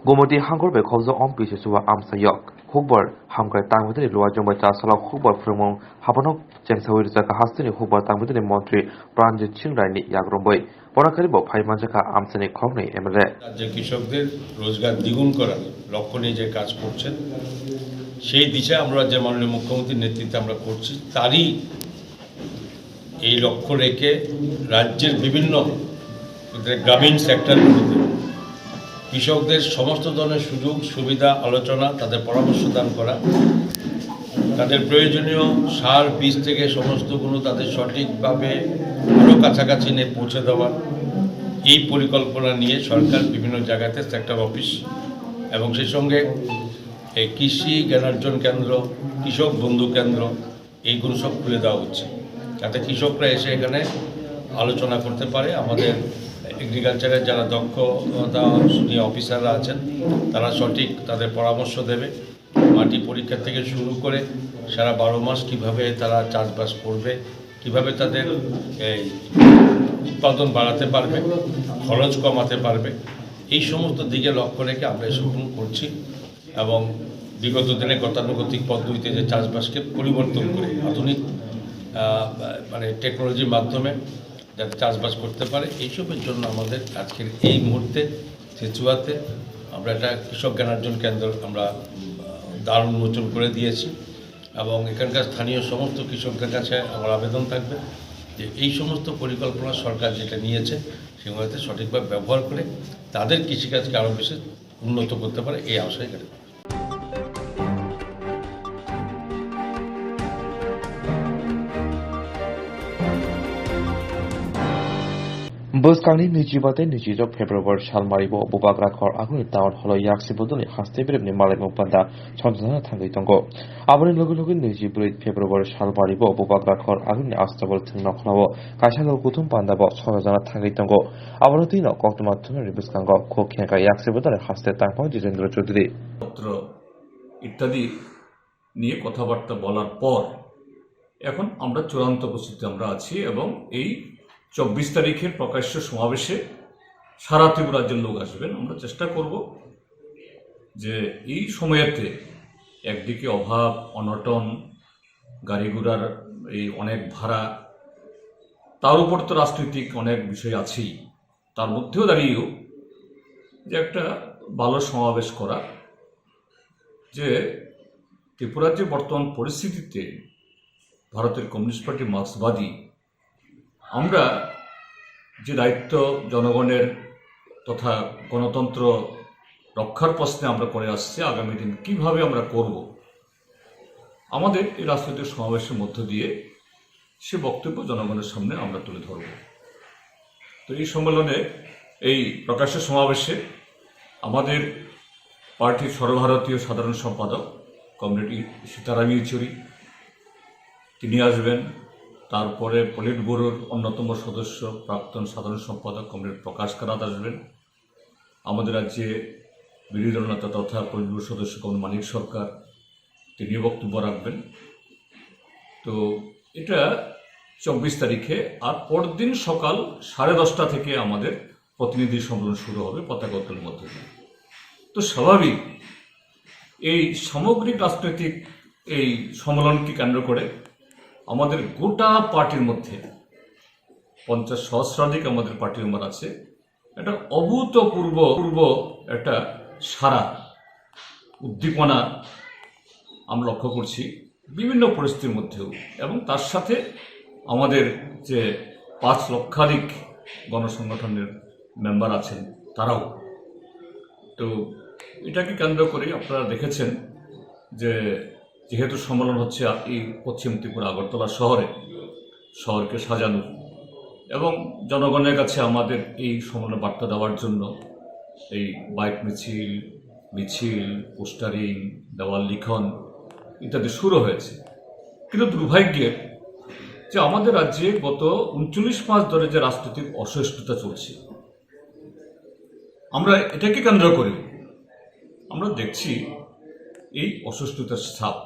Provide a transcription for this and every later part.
Gomoti Hangor by Kozo on pieces to Amsayok. Hubber, Hamka Tang with the Luajum by Tasala Hubber from Habanok, James Hawizaka Hastini Hubber Tang with the Montri, Branch Chingrani Yagromboy, Bonakaribo, Paimanjaka Amsani Kogni, Emre. রাজ্যের কৃষকদের রোজগার দ্বিগুণ করার লক্ষ্য নিয়ে যে কাজ করছেন সেই দিশায় আমরা রাজ্যের মাননীয় মুখ্যমন্ত্রীর নেতৃত্বে আমরা করছি তারই এই লক্ষ্য রেখে রাজ্যের বিভিন্ন গ্রামীণ সেক্টরগুলোতে কৃষকদের সমস্ত ধরনের সুযোগ সুবিধা আলোচনা তাদের পরামর্শ দান করা তাদের প্রয়োজনীয় সার বীজ থেকে সমস্তগুলো তাদের সঠিকভাবে আরও কাছাকাছি নিয়ে পৌঁছে দেওয়া এই পরিকল্পনা নিয়ে সরকার বিভিন্ন জায়গাতে সেক্টর অফিস এবং সেই সঙ্গে এই কৃষি জ্ঞানার্জন কেন্দ্র কৃষক বন্ধু কেন্দ্র এইগুলো সব খুলে দেওয়া হচ্ছে যাতে কৃষকরা এসে এখানে আলোচনা করতে পারে আমাদের এগ্রিকালচারের যারা দক্ষতা নিয়ে অফিসাররা আছেন তারা সঠিক তাদের পরামর্শ দেবে মাটি পরীক্ষা থেকে শুরু করে সারা 12 মাস কীভাবে তারা চাষবাস করবে কিভাবে তাদের এই উৎপাদন বাড়াতে পারবে খরচ কমাতে পারবে এই সমস্ত দিকে লক্ষ্য রেখে আমরা এসব করছি এবং বিগত দিনে গতানুগতিক পদ্ধতিতে যে চাষবাসকে পরিবর্তন করে আধুনিক মানে টেকনোলজির মাধ্যমে যাতে চাষবাস করতে পারে এইসবের জন্য আমাদের আজকের এই মুহূর্তে চেচুয়াতে আমরা একটা কৃষক জ্ঞানার্জন কেন্দ্র আমরা দ্বার উন্মোচন করে দিয়েছি এবং এখানকার স্থানীয় সমস্ত কৃষকদের কাছে আমার আবেদন থাকবে যে এই সমস্ত পরিকল্পনা সরকার যেটা নিয়েছে সেগুলোতে সঠিকভাবে ব্যবহার করে তাদের কৃষিকাজকে আরও বেশি উন্নত করতে পারে এই আশাই করে Boskangni Nijibate Nijizok February Shalmaribo Bubagrakor Agni Town Holo Yaksibuduni Hastebri Malay Mupanda Chonsana Tangitongo. Abani Logulogin Nijibri February Shalmaribo Bubagrakor Agni Astabal Tinoklavo Kashalo Kutum Pandabo Chonsana Tangitongo. Aborotino koktwma Buskango Kokenka Yaksibudani Hastetango Jitendra Chudri. ইত্যাদি নিয়ে কথাবার্তা বলার পর এখন আমরা চূড়ান্ত পরিস্থিতিতে আমরা আছি এবং এই 24 তারিখের প্রকাশ্য সমাবেশে সারা ত্রিপুরা রাজ্যের লোক আসবেন আমরা চেষ্টা করব যে এই সময়েতে একদিকে অভাব অনটন গাড়ি ঘোড়ার এই অনেক ভাড়া তার উপর তো রাজনৈতিক অনেক বিষয় আছেই তার মধ্যেও দাঁড়িয়েও যে একটা ভালো সমাবেশ করা যে ত্রিপুরার যে বর্তমান পরিস্থিতিতে ভারতের কমিউনিস্ট পার্টি মার্ক্সবাদী আমরা যে দায়িত্ব জনগণের তথা গণতন্ত্র রক্ষার প্রশ্নে আমরা করে আসছি আগামী দিন কিভাবে আমরা করব আমাদের এই রাজনৈতিক সমাবেশের মধ্য দিয়ে সে বক্তব্য জনগণের সামনে আমরা তুলে ধরব তো এই সম্মেলনে এই প্রকাশ্য সমাবেশে আমাদের পার্টির সর্বভারতীয় সাধারণ সম্পাদক কমরেড সীতারাম ইয়েচুরি তিনি আসবেন তারপরে পলিট ব্যুরোর অন্যতম সদস্য প্রাক্তন সাধারণ সম্পাদক কমরেড প্রকাশ কারাত আসবেন আমাদের রাজ্যে বিরোধী দলনেতা তথা পলিট ব্যুরোর সদস্য কমরেড মানিক সরকার তিনিও বক্তব্য রাখবেন তো এটা 24 তারিখে আর পরদিন সকাল 10:30 থেকে আমাদের প্রতিনিধি সম্মেলন শুরু হবে পতাকা উত্তোলনের মধ্য দিয়ে তো স্বাভাবিক এই সামগ্রিক রাজনৈতিক এই সম্মেলনকে কেন্দ্র করে আমাদের গোটা পার্টির মধ্যে 50 সহস্রাধিক আমাদের পার্টি মেম্বার আছে এটা অভূতপূর্ব একটা সারা উদ্দীপনা আমরা লক্ষ্য করছি বিভিন্ন পরিস্থিতির মধ্যেও এবং তার সাথে আমাদের যে 5 লক্ষাধিক গণসংগঠনের মেম্বার আছেন তারাও তো এটাকে কেন্দ্র করে আপনারা দেখেছেন যে যেহেতু সম্মেলন হচ্ছে এই পশ্চিম ত্রিপুরা আগরতলা শহরকে সাজানো এবং জনগণের কাছে আমাদের এই সম্মেলনে বার্তা দেওয়ার জন্য এই বাইক মিছিল পোস্টারিং দেওয়াল লিখন ইত্যাদি শুরু হয়েছে কিন্তু দুর্ভাগ্যের যে আমাদের রাজ্যে গত 39 মাস ধরে যে রাজনৈতিক অসহিষ্ণুতা চলছে আমরা এটাকে কেন্দ্র করি আমরা দেখছি এই অসহিষ্ণুতার ছাপ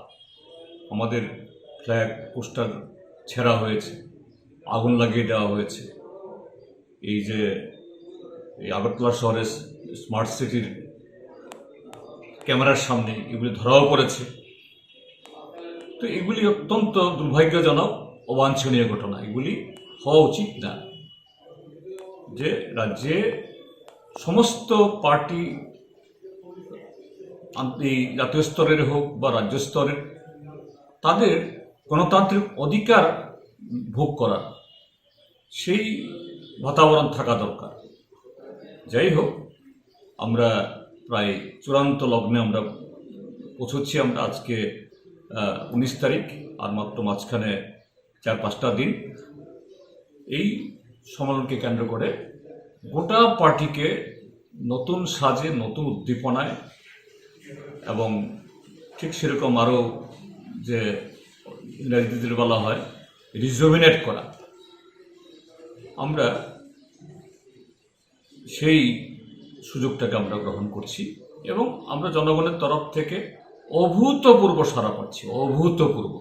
আমাদের ফ্ল্যাগ পোস্টার ছেঁড়া হয়েছে আগুন লাগিয়ে দেওয়া হয়েছে এই যে এই আগরতলা শহরের স্মার্ট সিটির ক্যামেরার সামনে এগুলি ধরাও পড়েছে। তো এগুলি অত্যন্ত দুর্ভাগ্যজনক, অবাঞ্ছনীয় ঘটনা। এগুলি হওয়া উচিত না। যে রাজ্যে সমস্ত পার্টি, এই জাতীয় স্তরের হোক বা রাজ্য স্তরের, তাদের গণতান্ত্রিক অধিকার ভোগ করার সেই বাতাবরণ থাকা দরকার। যাই হোক, আমরা প্রায় চূড়ান্ত লগ্নে আমরা পৌঁছচ্ছি। আমরা আজকে 19 তারিখ, আর মাত্র মাঝখানে 4-5টা দিন। এই সম্মেলনকে কেন্দ্র করে গোটা পার্টিকে নতুন সাজে, নতুন উদ্দীপনায় এবং ঠিক সেরকম আরও যে ইংরাজিতে বলা হয় রিজুভিনেট করা, আমরা সেই সুযোগটাকে আমরা গ্রহণ করছি এবং আমরা জনগণের তরফ থেকে অভূতপূর্ব সাড়া পাচ্ছি। অভূতপূর্ব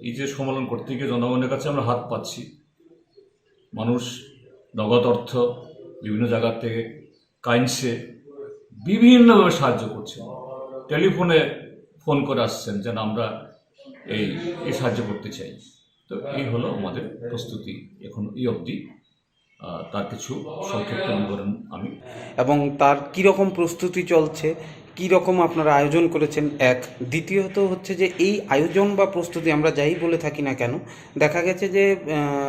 এই যে সম্মেলন করতে গিয়ে জনগণের কাছে আমরা হাত পাচ্ছি। মানুষ নগদ অর্থ বিভিন্ন জায়গা থেকে কাইন্সে বিভিন্নভাবে সাহায্য করছেন। টেলিফোনে ফোন করে আসছেন যেন আমরা এই সাহায্য করতে চাই। তো এই হলো আমাদের প্রস্তুতি এখন এই অবধি। তার কিছু সংক্ষিপ্ত বিবরণ আমি। এবং তার কীরকম প্রস্তুতি চলছে, কীরকম আপনারা আয়োজন করেছেন, এক। দ্বিতীয়ত হচ্ছে যে এই আয়োজন বা প্রস্তুতি আমরা যাই বলে থাকি না কেন, দেখা গেছে যে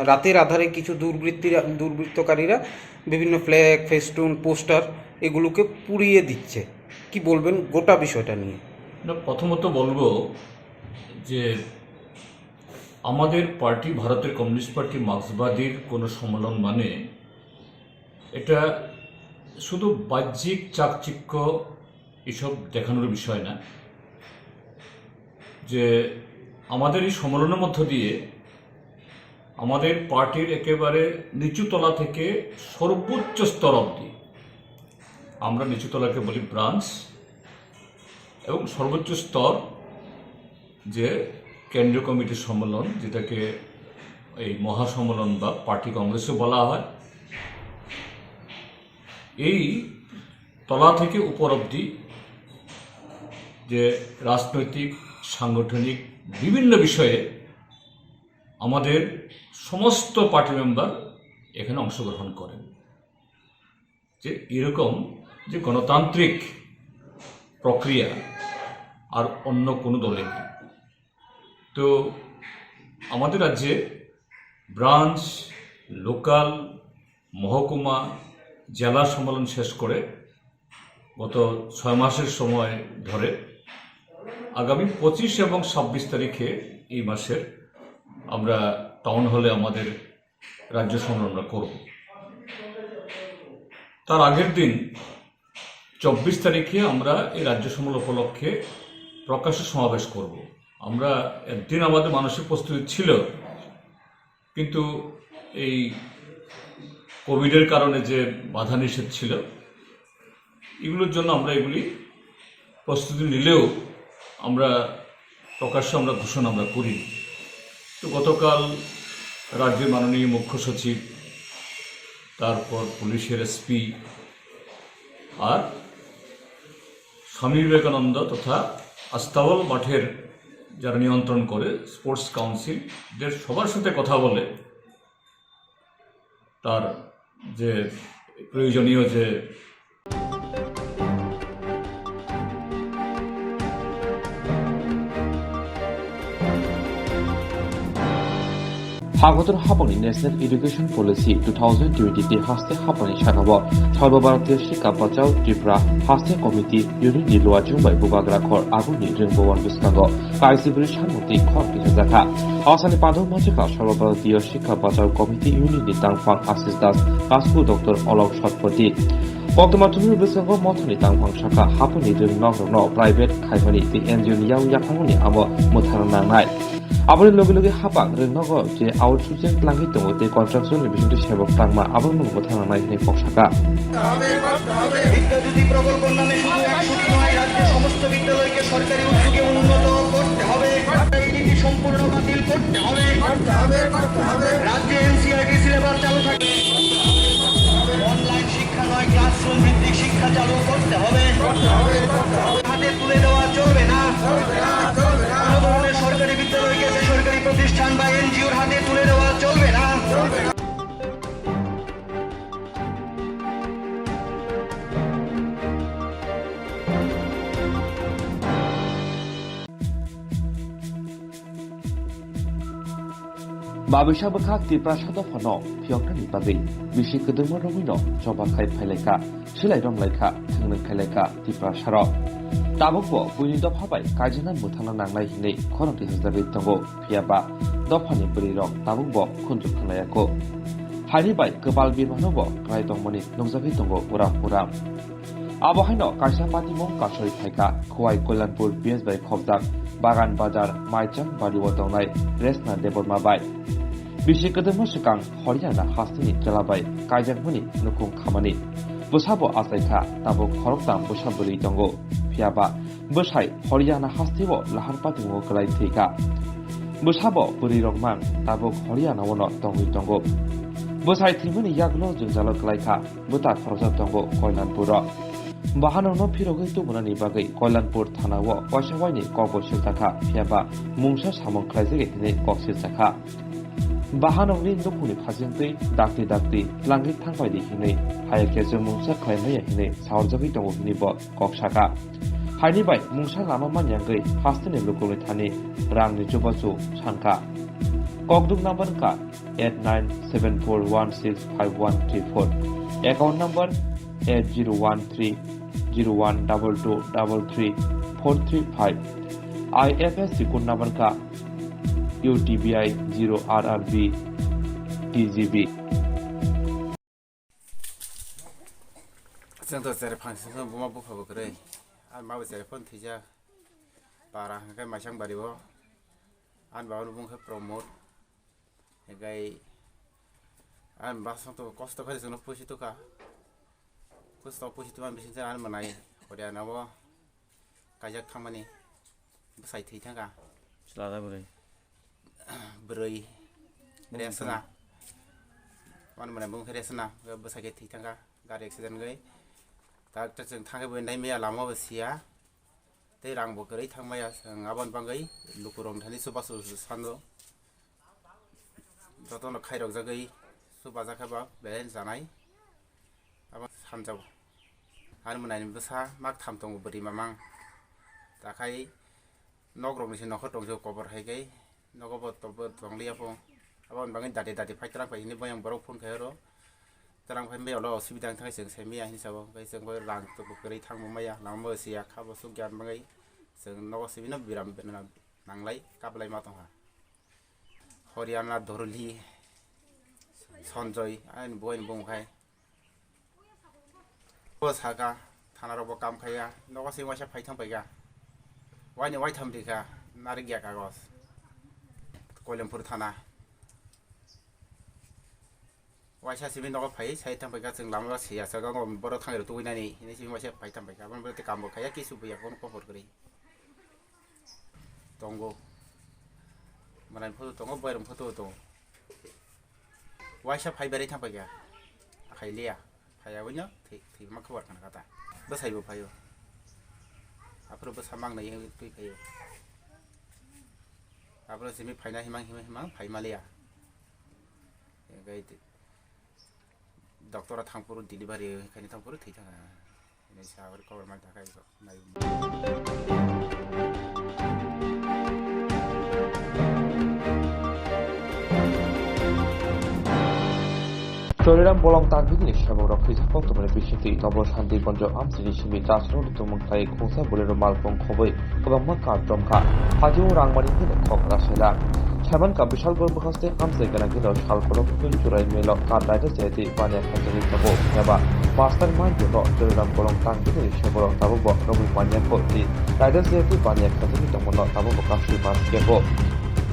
রাতের আধারে কিছু দুর্বৃত্তকারীরা বিভিন্ন ফ্ল্যাগ, ফেস্টুন, পোস্টার এগুলোকে পুড়িয়ে দিচ্ছে। কি বলবেন গোটা বিষয়টা নিয়ে? না, প্রথমত বলবো যে আমাদের পার্টি, ভারতের কমিউনিস্ট পার্টি মার্ক্সবাদীর কোনো সম্মেলন মানে এটা শুধু বাহ্যিক চাকচিক্য এসব দেখানোর বিষয় না। যে আমাদের এই সম্মেলনের মধ্য দিয়ে আমাদের পার্টির একেবারে নিচুতলা থেকে সর্বোচ্চ স্তর অবধি, আমরা নিচুতলাকে বলি ব্রাঞ্চ, এবং সর্বোচ্চ স্তর যে কেন্দ্রীয় কমিটির সম্মেলন, যেটাকে এই মহাসম্মেলন বা পার্টি কংগ্রেসও বলা হয়, এই তলা থেকে উপর অবধি যে রাজনৈতিক, সাংগঠনিক বিভিন্ন বিষয়ে আমাদের সমস্ত পার্টি মেম্বার এখানে অংশগ্রহণ করেন। যে এরকম যে গণতান্ত্রিক প্রক্রিয়া আর অন্য কোনো দলে নেই। তো আমাদের রাজ্যে ব্রাঞ্চ, লোকাল, মহকুমা, জেলা সম্মেলন শেষ করে গত 6 মাসের সময় ধরে আগামী 25 এবং 26 তারিখে এই মাসের আমরা টাউন হলে আমাদের রাজ্য সম্মেলন আমরা করব। তার আগের দিন 24 তারিখে আমরা এই রাজ্য সম্মেলন উপলক্ষে প্রকাশ্য সমাবেশ করব। আমরা একদিন আমাদের মানসিক প্রস্তুতি ছিল, কিন্তু এই কোভিডের কারণে যে বাধা নিষেধ ছিল, এগুলোর জন্য আমরা এগুলি প্রস্তুতি নিলেও আমরা প্রকাশ্য আমরা ঘোষণা আমরা করি। তো গতকাল রাজ্যের মাননীয় মুখ্য সচিব, তারপর পুলিশের এসপি আর স্বামী বিবেকানন্দ তথা আস্তাবল মাঠের যারা নিয়ন্ত্রণ করে স্পোর্টস কাউন্সিলদের সবার সাথে কথা বলে তার যে প্রয়োজনীয় যে স্বাগতর হাবনি ন্যাশনাল এডুকেশন পলিসি 2020 হাস্তে হাবনি সাগাব সর্বভারতীয় শিক্ষা বাঁচাও ত্রিপুরা হাস্তে কমিটি ইউনিটनि লোয়া जुंबाय बुबाग्रा खर आगुनि रोंबोवान बिस्कांग काइसिबुरि सानमति खर किजाखा आसामनि पादौ मासिका সর্বভারতীয় শিক্ষা বাঁচাও কমিটি ইউনিটनि तांफां आशिष दास कासपु डॉक्टर अलक सतपति पक्तमाथुनि बिस्कांग मथनि तांफां शाखा हाबनि रोंनांगनो प्राइवेट खायफानि दि एनजिअ नि याव याखांनि आमो मोथार नांनाय आबनि लगे लगे हाबा रोंनांगौ जे आउटसोर्सिं लांगि दङ ते कन्स्ट्राक्शन बिसुंथि सेबक टांमा आबनि मोथार नांनाय नि पक्षाखा বিদ্যাজ্যোতি প্রকল্প নামে শুধু 100টি নয়, রাজ্যের সমস্ত বিদ্যালয়কে সরকারি উদ্যোগে উন্নত করতে হবে। এই নীতি সম্পূর্ণ বাতিল করতে হবে। রাজ্যে এনসিইআরটি সিলেবাস চালু থাকবে। অনলাইন শিক্ষা নয়, ক্লাসরুম ভিত্তিক শিক্ষা। শিক্ষা চালু করতে হবে হাতে তুলে দেওয়া চলবে না কোনো ধরনের সরকারি বিদ্যালয়কে বেসরকারি প্রতিষ্ঠান বা এনজিওর হাতে তুলে দেওয়া চলবে না Babisha Bakak di Prasada Fano, Pyongyang Bagay, Bishi Kedema Romino, Joba Kai Paileka, Shilai Dom Laika, Tunglen Kaileka, di Prasharo. Taboko, Buni Dop Habai, Kajanan Mutana Nanglai Hine, Koranti Hazabi Tango, Piaba, Dopani Buriro, Tabubo, Kunjuk Kalayako. Hani Bai, Kabal Bimanobo, Kraitong Moni, Nongzabi Tango, Pura. Abohino, Kasha Patimo, Kashori Paika, Kuai Kolanpur, BS by Kobdak, Bagan Bazar, Maichang, Badiwatongai, Resna Debor Mabai. Bishi Kedema Shikang, Horiana Hastini, Jalabai, Kajak Muni, Nukung Kamani. Busabo Asaika, Tabo Horokdam, Bushaburi Tongo, Piaba, Bushai, Horiana Hastivo, Laharpatimo Kalai Tika. Bushabo, Buri Rogman, Tabo Horiana Wono, Tongi Tongo. Bushai Timuni Yaglo, Jalo Kalaika, Buta Korza Tongo, Koilan Puro. Bahano no Pirogi to Munani Bagay, Koilanpur Tanawa, Washawani, Kogo Shiltaka, Piaba, Mungsha Samon Klazi, Koksitaka. Bahano Rin Nukuni Paziente, Dakti, Langi Tangai Hine, Hayakazu Mungsa Kaimaya Hine, Saurzavi Tongo Hinibo, Kokshaka. Hanibai, Mungsha Lama Manyangai, Hastin Lukulitani, Rang Nijubasu, Shanka. Kogduk number ka 8974165134. Account number 8013012233 IFSC code number ka UTBI 0RRB TGB. Sento sere phansi so buma bu phabu kre an ma sere phon thija para kai masang baribo an ba nu bung kha promote gai an ba so to kosto khari so no pushi to ka kosto pushi to an bisin sa an manai odia na bo kajak thamani sai thei thanga Selada beri. Beri resna wan mana bung resna ba sai thei thanga gari accident gai tak जों थांगे बेनदाय मैया लामा बसिया ते रां बकरै थांमाया आबन बांगै लुकुरम थानि सुबासु सानो जतन खाइरक जागै सुबा जाखाबा Ben जानाय आबा सानजाव are मोनानि बसा माक थाम दङ बोरि मामां ताखाय नगरमनि नखर दंजो कबर हायगै नगब तब दंलियाफो आबन बांगै दादे फाइतरा फाइनि बयां बरौ fun खायरो Terang pembe Allah subidang thang seng semia ni sabo kai seng koi rang tu bukeri thang mumaya lang mo sia khabo su gyan bangai seng no sibina biram benna nanglai kablai ma tongha Horiana Dorli Sonjoy an boin bong khai Bos haga thanaro bo kam khaya no se wa sha phai thang pai ga wai ni wai tham dikha narigya kagos Koilanpur thana Waisa sibin no phai sai tham pai ga jeng lamwa sia sa ga ngom boro thangai tu nai ni ni sibin waisa phai tham pai ga ban bro te kam bo khaya ki su buya kon ko hor kri Tongo Manan photo tongo boiram photo to Waisa phai bare tham pai ga khai lia phaya wanya thi ma khawar kan kata ba sai bo phayo apro ba samang nai tui phayo apro simi phaina himang phai malia gai Doctor Thangpur delivery kani Thangpur thei thanga ini sabar government thakai ko nai Toriram bolong tagbini sabora khizapok tumane bishiti nobor shanti bonjo amsini simi tasro tumung thai khungsa bolero malpong khoboi kobamma kadromkha hajo rangmani hine khokra sela Chairman ka bishal gorbo khaste amse gana gido shal kolok kun churai melo ka daita seti banya khajani tabo yaba mastermind jo toriram bolong tagbini sabora tabo bo robu banya ko ti daita seti banya khajani tabo no tabo ka shimas kebo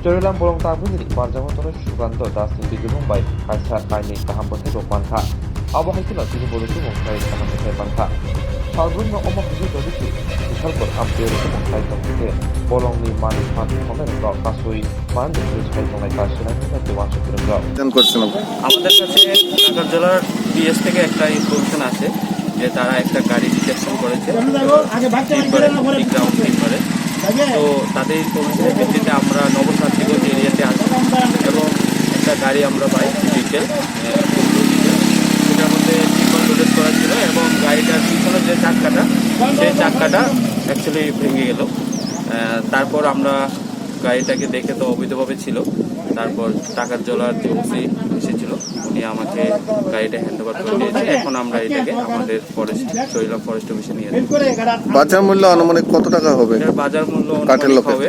Toriram bolong tagbini barjamo tore sugando das ti jumbai kaisa kaini kaham bote ropanka abo haituna tini bolutu mongkai kana mete panka Salgun no omong hisu dodiki bishal kor ampe ro mongkai tokite bolong ni mani pati komen ro kasui man de sai tongai kasina ni dewan sutro আমাদের কাছে ঢাকা জেলার BS থেকে একটা information আছে যে তারা একটা গাড়ি ডিটেকশন করেছে করে তো তাদের ইনফরমেশনের ভিত্তিতে আমরা নবছাত্রীগঞ্জ এরিয়াতে আসি এবং একটা গাড়ি আমরা পাই ডিটেল সেটার মধ্যে টিপন লোডেড করা ছিল এবং গাড়িটার পিছনের যে চাক্কাটা সেই চাক্কাটা অ্যাকচুয়ালি ভেঙে গেল। তারপর আমরা গাড়িটাকে দেখে তো অবৈধভাবে ছিল, তারপর টাকার জলার যে ওসি এসেছিল উনি আমাকে গাড়িটা হ্যান্ড ওভার করে দিয়েছে। এখন আমরা এটাকে আমাদের ফরেস্ট অফিসে নিয়ে যাই। বাজার মূল্য আনুমানিক কত টাকা হবে? এটার বাজার মূল্য অনুমানিক হবে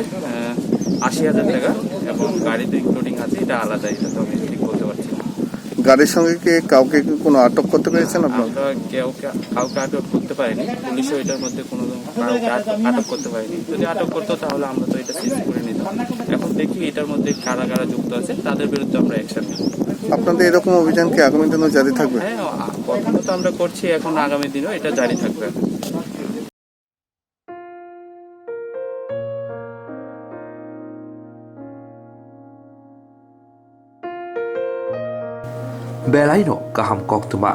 80,000 টাকা এবং গাড়িতে ইনক্লুডিং আছে, এটা আলাদা, এটা তো আমি ঠিক বলতে পারছি না। গাড়ির সঙ্গে কি কাউকে কোনো আটক করতে পেরেছেন আপনারা? আমরা কাউকে আটক করতে পারিনি, পুলিশও এটার মধ্যে কোনো কাউকে আটক করতে পারিনি। যদি আটক করতো তাহলে আমরা তো এটা সিজ করে নিতাম। এখন দেখি এটার মধ্যে কারা কারা যুক্ত আছে তাদের বিরুদ্ধে আমরা অ্যাকশন নিই। আপনাদের এরকম অভিযান কি আগামী দিনেও জারি থাকবে? হ্যাঁ, প্রথমত তো আমরা করছি, এখন আগামী দিনেও এটা জারি থাকবে। Belaino kaham koktwma.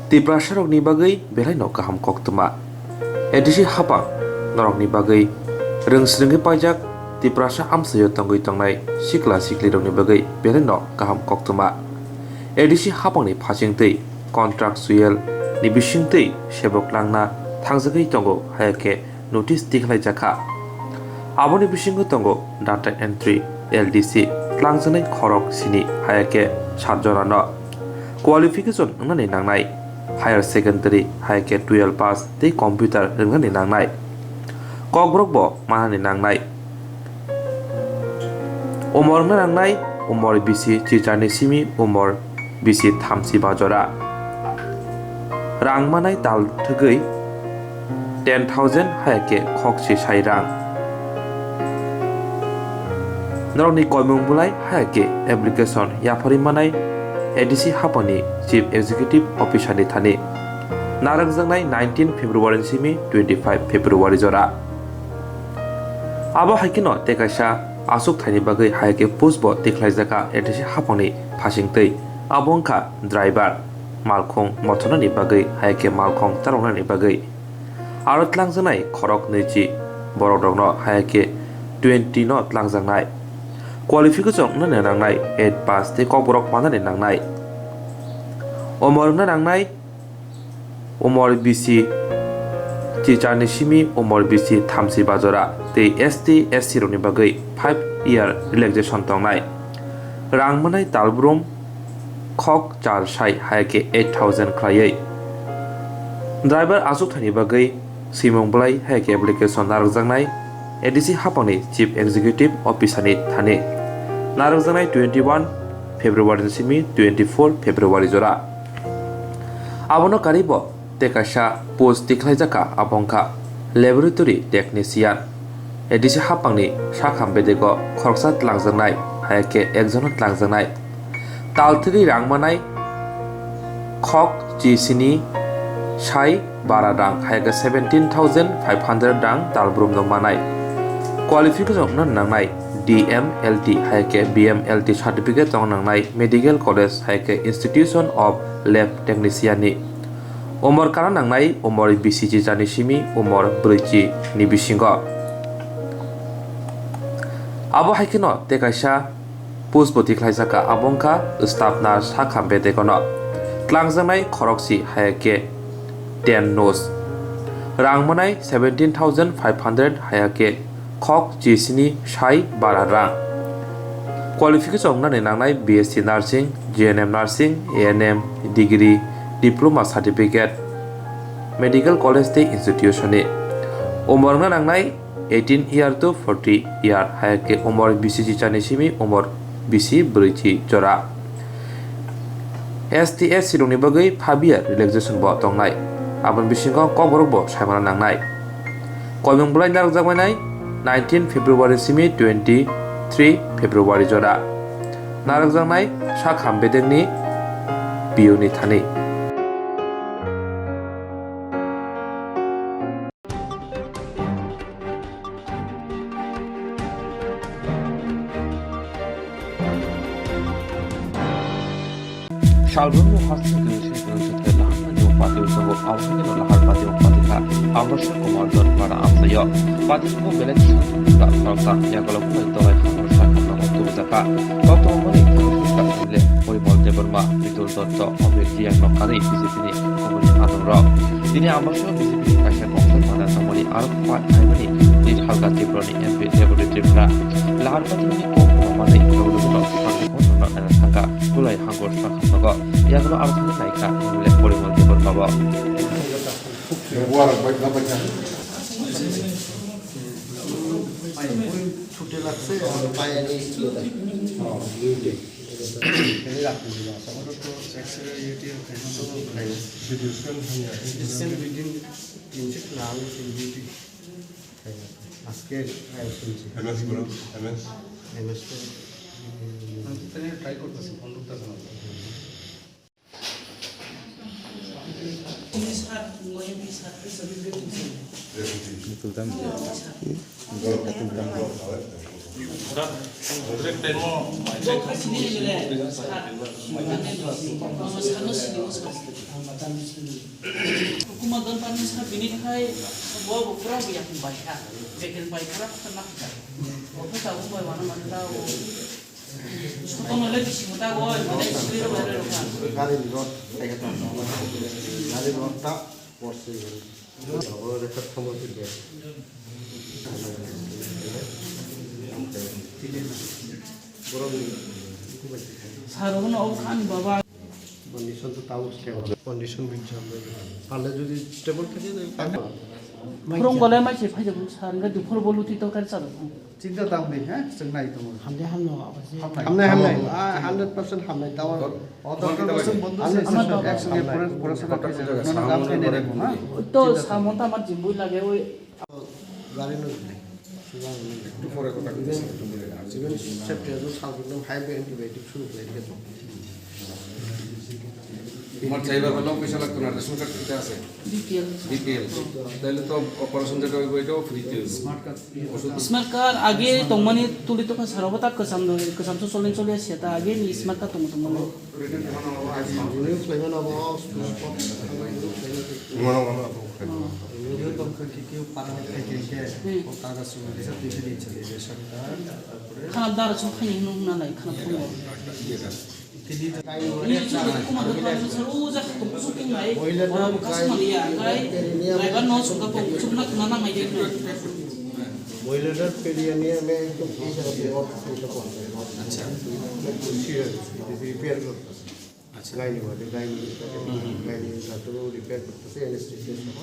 Tiprasarokni bagui belaino kaham koktwma. Edisi hapang norokni bagui reungsrungi pajak tiprasa amsayo tangui tangnai sikla siklirokni bagui belaino kaham koktwma. Edisi hapangni phasingtui contractual ni bisingtui sebok langna thangjagui tango hayake notice tikhlaijaka. Aboni bisingo tango data entry LDC langjanai khorok sini hayake 7 jonano qualification nangni nangnai higher secondary hayake 12 pass tei computer nangni nangnai kokborok bo manani nangnai umor nangnai umor bisi chichani simi umor bisi thamsi bajora rang manai tal thugui 10,000 hayake khokchi sai rang Noroni koimung bulai hayake application yapari manai ADC hapani Chief Executive Officer ni thani narangjangnai 19 February simi 25 February jora abo haikino tekaisa asuk thani bagai hayake postbo tikhlaijaka ADC hapani phasingtei abongkha driver malkhong mothonani bagai hayake malkhong tarongani bagai aro tlangjanai khorok nechi borodokno hayake 20 no tlangjangnai qualification na nangnai 8 pass te kokborok manani nangnai umor na nangnai umor bisi chichani simi umor bisi thamsi bajora te ST SC roni bagai 5 year relaxation tongnai rang manai talbrum khok char sai hayake 8,000 khlaiei driver asuk thani bagai simong blai hayake application narjaknai ADC hapani Chief Executive Officer ni thani narokjanai 21 February simi 24 February jora abono karibo tekaisa post tikhlaijaka abongkha laboratory technician ADC hapangni sakhampedego khoroksa tlangjanai hayake ekjono tlangjanai talthiri rangmanai khok chisini sai bara rang hayake 17,500 rang talbrum no manai qualification na nangnai DMLT hayake BMLT certificate tong nangnai medical college hayake institution of lab technician ni umor kana nangnai umor BCG jani simi umor briji ni bisingo abo haikino tekaisa postboti khlaijaka abongkha staff nurse sakhambe dekono klangjanai khoroksi hayake 10 nose rangmanai 17,500 hayake khok chisini sai bara rang qualification na nangnai BSc nursing GNM nursing ANM degree diploma certificate medical college te institution ni umor na nangnai 18 year to 40 year hayake umor BCG chani simi umor BC briji jora STS sirungni bagai 5 year relaxation bo tongnai abon bisingo kokborok bo saimana nangnai koimung bulai narokjakmanai 19 February simi 23 February jora narokjaknai sakhambedengni biuni thani Salvando hasta que se produce la pati usango awhani no lahar pati pati ka amrasha komandon para amsayo pati ko belek ka prota yagolo ko dolai khamrasha kamna tubjaka koktwma ka le Parimal Debbarma Bitul Dutta অমির জিয়াং নকারি BJP কমনি আদমরাও তিনি আমসহ BJP কাছে কোক্তমানা সমনি আরো ফাইমানি নিজ হালকা ত্রিপুরানি এমপি দেবরি ত্রিপুরা লাহার পাতিনি কোক্তমানে লগুলো সাংগঠন থাকা গুলাই হাঙ্গর সাখানগ ইয়াগুলো আরো নায়িকা লে পরিমল দেববর্মা ছুটে লাগছে আর পায়ে আজকে ট্রাই করতেছি ফোন করতেছে Kumadan panin sa binit hay bawa kurang biak baca, bikin baik kurang tenang kan. Aku tahu bahwa mana mana tahu. Suka malah di sini tahu, mana istri lo ada kan. গাড়ি rod থেকে গাড়ি রডটা পড়ছে ওর একটা সমস্যা দিয়ে Sarung no kan bawa. Condition তো তাও stable condition বিনছে আমরা পারলে যদি স্টেবল থাকে তাহলে Kurang boleh macam apa je sarung kan dupur bolu itu kan sarung. চিন্তা দাম নেই হ্যাঁ সঙ্গাই তোমার Hamde hamno apa sih? হামনাই 100% হামনাই তাও অদরকার বন্ধু একসঙ্গে পড়াশোনা করতে না গাম খাই নেই না Itu sama tamat jimbu lagi we. গাড়ি নয় একটু পরে কথা বলছি জীবন সেপ্টেম্বর সালগুলো হাই অ্যান্টিবায়োটিক শুরু করে দিয়েছে তোমার চাইবার হলেও পয়সা লাগতো না রেশন কার্ড ফ্রিতে আছে বিপিএল তাহলে তো অপারেশন যেটা হইব এটাও ফ্রিতে Smart card age tongmani tuli to kan sarabata kesam tu solen solen siata age ni smart card tong tong lo. News line of Kanap dara cuma kanya nung nalai kanap pungo. Ini cuma kumadan panin seru jah tong suking lai. Orang bekas mania lai. Lai ban no suka pun cuma nana mai deh. মহিলাদের পেরিয়ে নিয়ে আমি একদম আচ্ছা repair করতেছি আচ্ছা gynae বলে gynae doctor repair করতেছে অ্যানেস্থেসিয়া সহ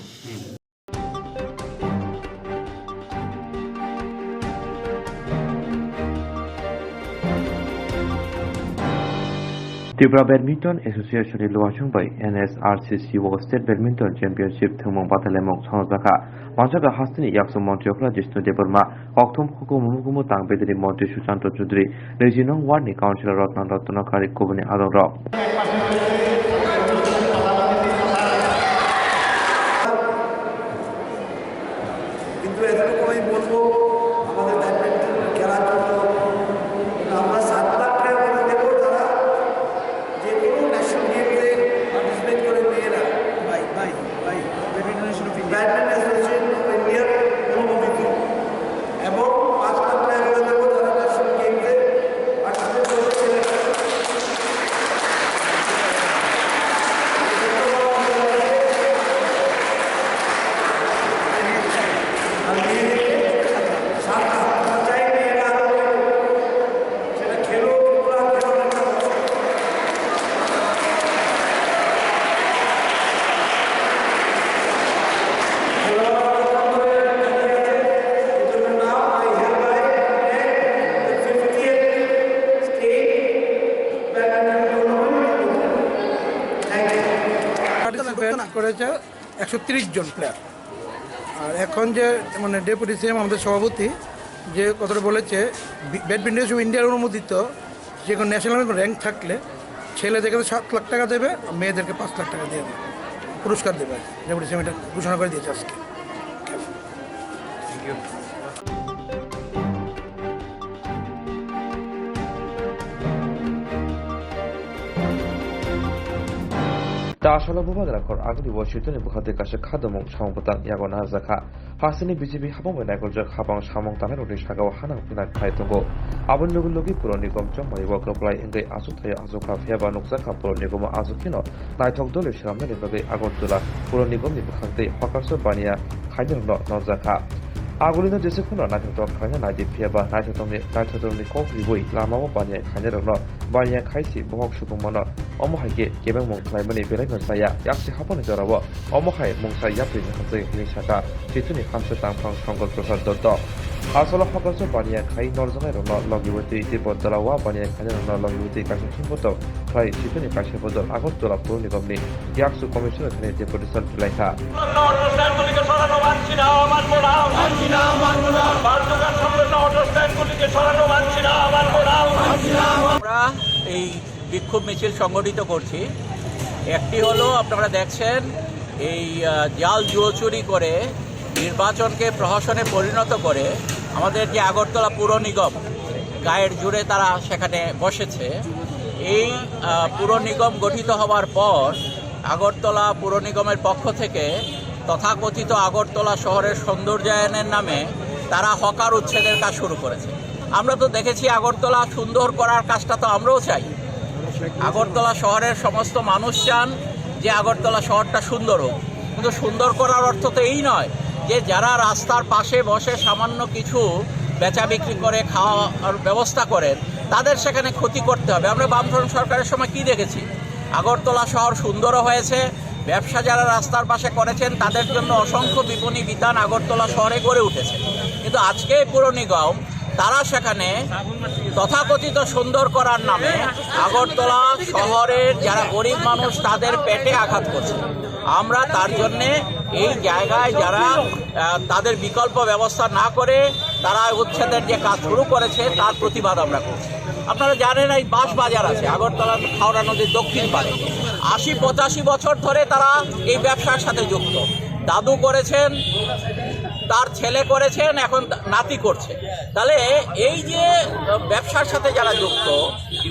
ত্রিপুরা ব্যাডমিন্টন এসোসিয়েশনের লোয়াসংবাই NSRCC স্টেট ব্যাডমিন্টন চ্যাম্পিয়নশিপ থুমং বাতালেমং সংজাখা মানসাকা হাস্তিনি ইয়াকসু মন্ত্রিয়করা জিষ্ণু দেববর্মা অক্থম হুকুমুকুমু তাংবেদিনি মন্ত্রী সুশান্ত চৌধুরী 20 নং ওয়ার্ডনি কাউন্সিলর রত্নান রত্নকারী কবনি আদর কিন্তু এতটুকু আমি বলবো আমাদের ব্যাডমিন্টন খেলার জন্য আমরা 7 লাখ টাকা করে দেবো তারা যে কোনো ন্যাশনাল গেমসে পার্টিসিপেট করে মেয়েরা ব্যাডমিন্টন অ্যাসোসিয়েশন অফ ইন্ডিয়ার অনুমোদিত এবং 5 লাখ টাকা করে দেবো তারা ন্যাশনাল গেমসে পার্টিসিপেট করে ছেলেরা করেছে 130 জন প্লেয়ার আর এখন যে মানে ডেপুটি সিএম আমাদের সভাপতি যে কথাটা বলেছে ব্যাডমিন্টন ইন্ডিয়ার অনুমোদিত যে কোনো ন্যাশনাল র্যাঙ্ক থাকলে ছেলেদেরকে 7 লাখ টাকা দেবে আর মেয়েদেরকে 5 লাখ টাকা দেবে পুরস্কার দেবে ডেপুটি সিএম এটা ঘোষণা করে দিয়েছে আজকে 다샤라 부바드라콜 아그리 워시턴의 부하데가시 카드몽 샤몽부탄 야고 나자카 하스니 비지비 하봉의 나이골적 하방 샤몽탄의 로리 샤가와 하낭 피나 카이통고 아본 누굴로기 프로니검 좀 마이와 그플라이 인데 아수타야 아수카 페바 녹사카 프로니검 아수키노 나이톡돌의 시람네 버게 아고들라 프로니검니 부한데 화카서 바니아 카이드노 나자카 아고리는 제세쿠나 나이톡 카냐 나이디 페바 나이톡동니 코크리보이 라마모 바니아 카냐르노 바니아 카이시 보혹 슈동모노 어머하게 개병몽 클라이머니 베레건 사야 약시 하번에 저러워 어머하에 몽사 야프리는 한적의 기니샤가 뒤투니 함수 땅팡 성것 조사도도 아솔라 화가서 바니아 카이 너르정에로너 러기워티 디버더라와 바니아 카냐르너 러기워티 가시 팀보도 클라이 뒤투니 가시보도 아고돌라 부르니검니 약수 커미셔너 테네 디버리설 플라이카 আমরা এই বিক্ষোভ মিছিল সংগঠিত করছি। একটি হলো আপনারা দেখছেন এই জাল জুয়ো চুরি করে নির্বাচনকে প্রহসনে পরিণত করে আমাদের যে আগরতলা পুর নিগম গায়ের জুড়ে তারা সেখানে বসেছে। এই পুর নিগম গঠিত হওয়ার পর আগরতলা পুর নিগমের পক্ষ থেকে তথাকথিত আগরতলা শহরের সৌন্দর্যায়নের নামে তারা হকার উচ্ছেদের কাজ শুরু করেছে। আমরা তো দেখেছি আগরতলা সুন্দর করার কাজটা তো আমরাও চাই। আগরতলা শহরের সমস্ত মানুষ চান যে আগরতলা শহরটা সুন্দর হোক, কিন্তু সুন্দর করার অর্থ তো এই নয় যে যারা রাস্তার পাশে বসে সামান্য কিছু বেচা বিক্রি করে খাওয়ার ব্যবস্থা করেন তাদের সেখানে ক্ষতি করতে হবে। আমরা বামফ্রন্ট সরকারের সময় কি দেখেছি, আগরতলা শহর সুন্দরও হয়েছে, ব্যবসা যারা রাস্তার পাশে করেছেন তাদের জন্য অসংখ্য বিপণী বিতান আগরতলা শহরে গড়ে উঠেছে। কিন্তু আজকে পুর নিগম তারা সেখানে তথাকথিত সুন্দর করার নামে আগরতলা শহরের যারা গরিব মানুষ তাদের পেটে আঘাত করছে। আমরা তার জন্যে এই জায়গায় যারা তাদের বিকল্প ব্যবস্থা না করে তারা উচ্ছেদের যে কাজ শুরু করেছে তার প্রতিবাদ আমরা করছি। আপনারা জানেন এই বাঁশ বাজার আছে আগরতলা হাওড়া নদীর দক্ষিণ পাড়ে, ৮০-৮৫ বছর ধরে তারা এই ব্যবসার সাথে যুক্ত। দাদু করেছেন, তার ছেলে করেছেন, এখন নাতি করছে। তাহলে এই যে ব্যবসার সাথে যারা যুক্ত,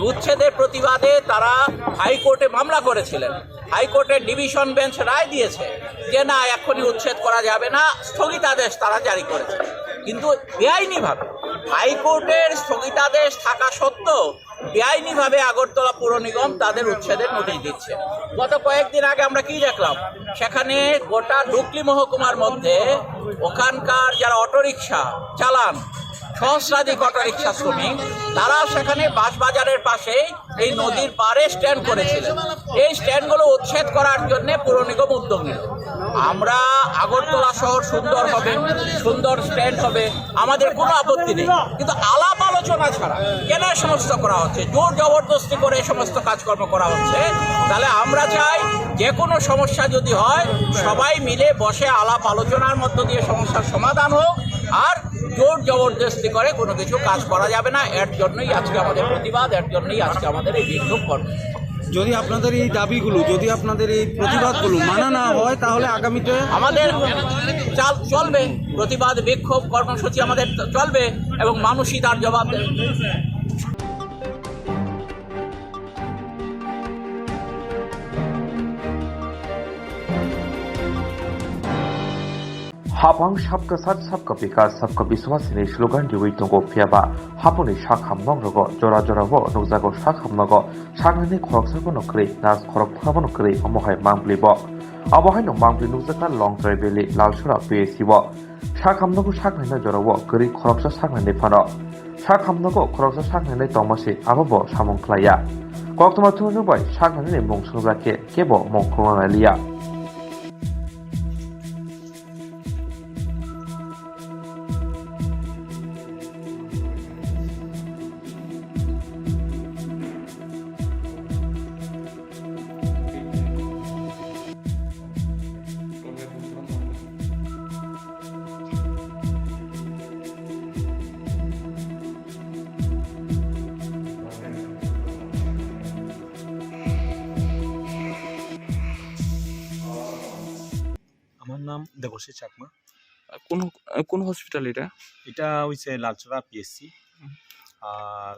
উচ্ছেদের প্রতিবাদে তারা হাইকোর্টে মামলা করেছিলেন। হাইকোর্টের ডিভিশন বেঞ্চ রায় দিয়েছে যে না এখনই উচ্ছেদ করা যাবে না, স্থগিতাদেশ তারা জারি করেছে। কিন্তু বেআইনিভাবে হাইকোর্টের স্থগিতাদেশ থাকা সত্ত্বেও বেআইনিভাবে আগরতলা পুর নিগম তাদের উচ্ছেদের নোটিশ দিচ্ছে। গত কয়েকদিন আগে আমরা কি দেখলাম, সেখানে গোটা ডুকলি মহকুমার মধ্যে ওখানকার যারা অটোরিকশা চালান, সহস্রাধিক অটোরিকশা শ্রমিক, তারা সেখানে বাঁশবাজারের পাশে এই নদীর পাড়ে স্ট্যান্ড করেছিলেন। এই স্ট্যান্ডগুলো উচ্ছেদ করার জন্য পুর নিগম উদ্যোগ নিল। আমরা আগরতলা শহর সুন্দর হবে, সুন্দর স্ট্যান্ড হবে, আমাদের কোনো আপত্তি নেই, কিন্তু আলাপ আলোচনা ছাড়া কেন সমস্ত করা হচ্ছে, জোর জবরদস্তি করে এই সমস্ত কাজকর্ম করা হচ্ছে। তাহলে আমরা চাই যে কোনো সমস্যা যদি হয় সবাই মিলে বসে আলাপ আলোচনার মধ্য দিয়ে সমস্যার সমাধান হোক, আর জোর জবরদস্তি করে কোনো কিছু কাজ করা যাবে না। এর জন্যই আজকে আমাদের প্রতিবাদ, এর জন্যই আজকে আমাদের এই বিক্ষোভ কর্মসূচি। যদি আপনাদের এই দাবিগুলো, যদি আপনাদের এই প্রতিবাদগুলো মানা না হয় তাহলে আগামীতে আমাদের চলবে, প্রতিবাদ বিক্ষোভ কর্মসূচি আমাদের চলবে এবং মানুষই তার জবাব দেবে। हापां सबका साथ सबका विकास सबका विश्वास नि स्लोगान दिवै दंगो फियाबा हापनि शाख हामनं रग जरा जराबो नगजागो शाख हामनगो शाखनि खरकसाको नख्रै नास खरक फाबो नख्रै अमहाय मांग्लिबो अबहाय नं मांग्लि नगजाका लं ट्राइबेलि लालसुरा पेसिबो शाख हामनगो शाखनि जराबो गरि खरकसा शाखनि फानो शाख हामनगो खरकसा शाखनि तमासि आबो सामंख्लाया कोक्तमा थुनुबाय शाखनि मुंसंजाके केबो मंखमालिया আমার নাম দেবশী চাকমা। কোন হসপিটাল এটা? এটা হইছে লালচরা পিএসসি। আর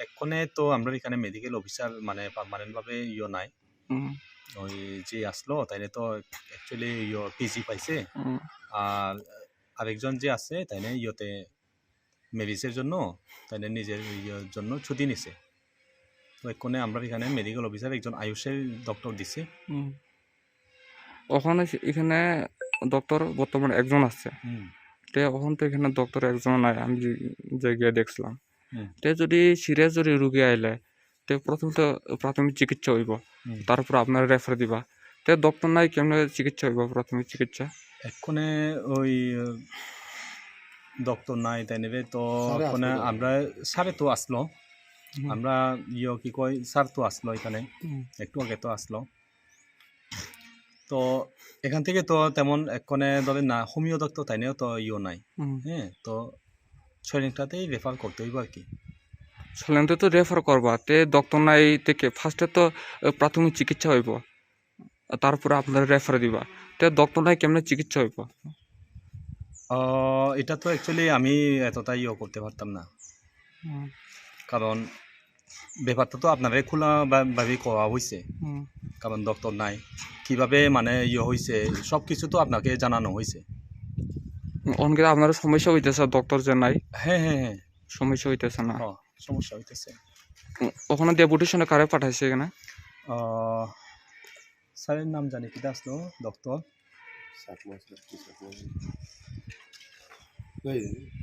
এক্ষণে তো আমরা এখানে মেডিকেল অফিসার মানে পার্মানেন্ট ভাবে নাই, ওই যে আসলো তাইলে তো অ্যাকচুয়ালি পিজি পাইছে আর আরেকজন যে আছে তাইলে ইয়েতে মেডিসের জন্য তাইলে নিজের জন্য ছুটি নিছে তো এক্ষণে আমরা এখানে মেডিকেল অফিসার একজন আয়ুষের ডক্টর দিছে ওখানে এখানে ডক্টর বর্তমানে একজন আছে তে ওখান তো এখানে ডক্টর একজন নাই আমি যে গিয়ে দেখছিলাম তে যদি সিরিয়াস যদি রুগী আইলে তে প্রথম তো প্রাথমিক চিকিৎসা হইব তারপর আপনার রেফার দিবা তে ডক্টর নাই কেমনে চিকিৎসা হইব প্রাথমিক চিকিৎসা এক্ষণে ওই ডক্টর নাই তাই নেবে তো এক্ষণে আমরা স্যারে তো আসলো আমরা কি কয় স্যার তো আসলো এখানে একটু আগে তো আসলো তো এখান থেকে তো তেমন এক্ষণে ধরেন না হোমিও ডক্টর তাই নিয়েও তো নাই হ্যাঁ তো শরীরটাতেই রেফার করতে হইব আর কি সলেন্তে তো রেফার করবা তে ডক্টর নাই থেকে ফার্স্টে তো প্রাথমিক চিকিৎসা হইব তারপরে আপনার রেফার দিবা তে ডক্টর নাই কেমনে চিকিৎসা হইব এটা তো অ্যাকচুয়ালি আমি এতটা করতে পারতাম না কারণ ব্যাপারটা তো আপনারাই খোলা ভাবে করা হয়েছে কারণ ডক্টর নাই কিভাবে মানে হয়েছে সব কিছু তো আপনাকে জানানো হয়েছে অনেকে আপনার সমস্যা হইতেছে ডক্টর যে নাই হ্যাঁ হ্যাঁ হ্যাঁ সমস্যা হইতেছে না সমস্যা হইতেছে ওখানে ডেপুটেশনে কারে পাঠাইছে এখানে স্যারের নাম জানি কি আসলো ডক্টর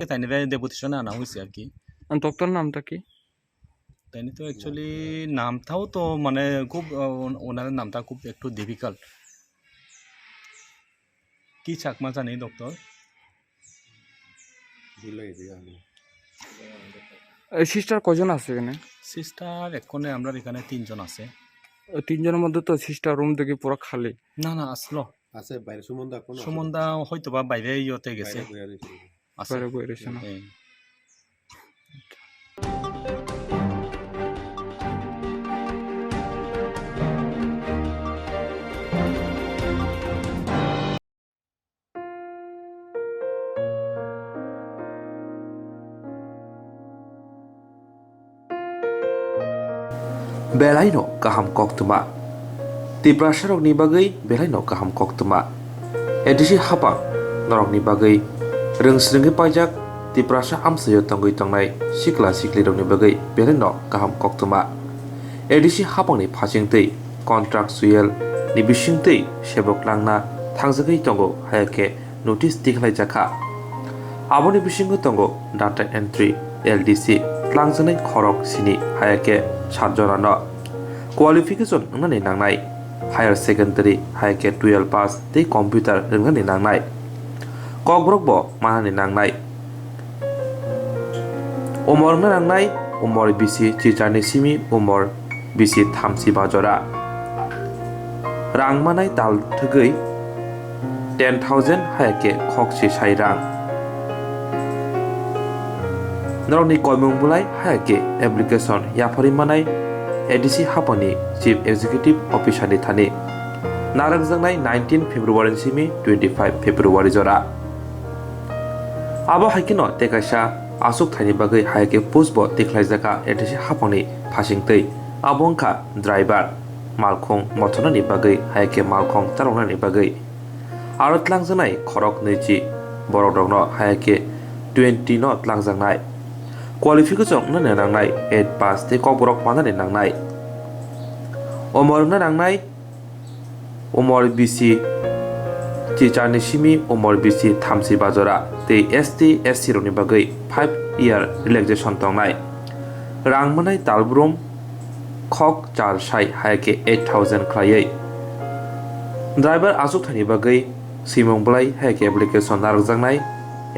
তাই নিয়ে ডেপুটেশনে আনা হয়েছে আর কি ডক্টর নামটা কি তাই তো অ্যাকচুয়ালি নামটাও তো মানে খুব ওনার নামটা খুব একটু ডিফিকাল্ট কি চাকমা জানি ডক্টর সিস্টার কজন আছে এখানে সিস্টার এক্ষণে আমরা এখানে 3 জন আছে 3 জনের মধ্যে তো সিস্টার রুম দেখি পুরো খালি না না আসলো আছে বাইরে সুমন্দা হয়তো বা বাইরে গেছে বাইরে বই রয়েছে না Belaino kaham koktwma Tiprasa rokni bagui belaino kaham koktwma Edisi hapang norokni bagui reungsrungi pajak tiprasa amsayo tangui tangnai sikla sikli rokni bagui belaino kaham koktwma Edisi hapangni phasingtui contractual ni bisingtui sebok langna thangjagui tango hayake notice tikhlaijaka Aboni bisingo tango data entry LDC langjanai khorok sini hayake 7 jonano qualification nangni nangnai higher secondary hayake 12 pass tei computer nangni nangnai kokborok bo manani nangnai umor nangnai umor bisi chichani simi umor bisi thamsi bajora rang manai dal thugui 10,000 hayake khokchi sai rang Noroni koimung bulai hayake application yapari manai ADC hapani Chief Executive Officer ni thani narangjangnai 19 February simi 25 February jora abo haikino tekaisa asuk thani bagui hayake postbo tikhlaijaka ADC hapani phasingtui abongkha driver malkhong mothonani bagui hayake malkhong tarongani bagui aro tlangjanai khorok neji borodokno hayake 20 no tlangjangnai qualification na nangnai 8 pass te kokborok manani nangnai umor na nangnai umor bisi chichani simi umor bisi thamsi bajora te ST SC roni bagui 5 year relaxation tongnai rang manai talbrum khok char sai hayake 8000 khlaiei driver asuk thani bagui simong blai hayake application narjaknai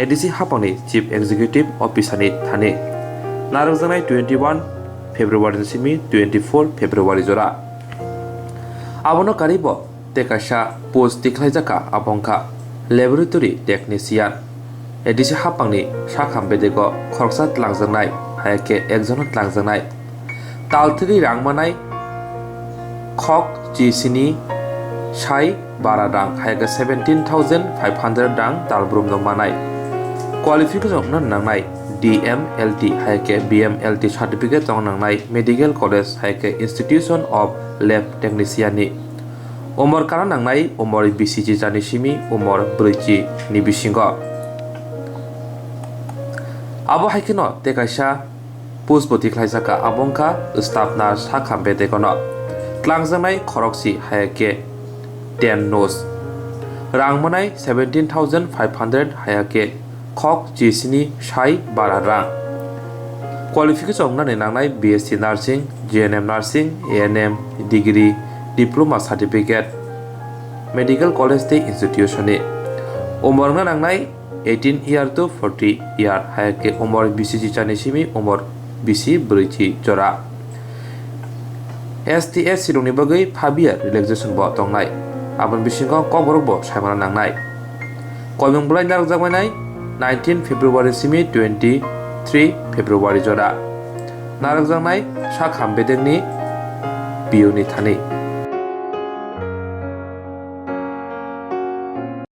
ADC hapani Chief Executive Officer ni thani narokjanai 21 February simi 24 February jora abono karibo tekaisa post tikhlaijaka abongkha laboratory technician ADC hapangni sakham bedego khoroksa tlangjanai hayake ekjon tlangjanai talthiri rangmanai khok chisini sai bara rang hayake 17,500 rang talbrum no manai qualification na nangnai DMLT hayake BMLT certificate tong nangnai medical college hayake institution of lab technician ni umor kana nangnai umor BCG jani simi umor briji ni bisingo abo haikino te kaisa puspoti khlaisaka abongka staff na sakhambe dekono klangjanai khoroksi hayake 10 nos rangmonai 17,500 hayake khok jisini sai barara qualification na nangnai BSc nursing GNM nursing ANM degree diploma certificate medical college te institution ni umor na nangnai 18 year to 40 year hayake umor BCG jani simi umor BC briji jora STS silungni bagai 5 year relaxation bo tongnai abon bisingo kokborok bo saimana nangnai koimung blai narok jagmanai 19 February simi 23 February jora narok jangnai sakham bedengni biuni thani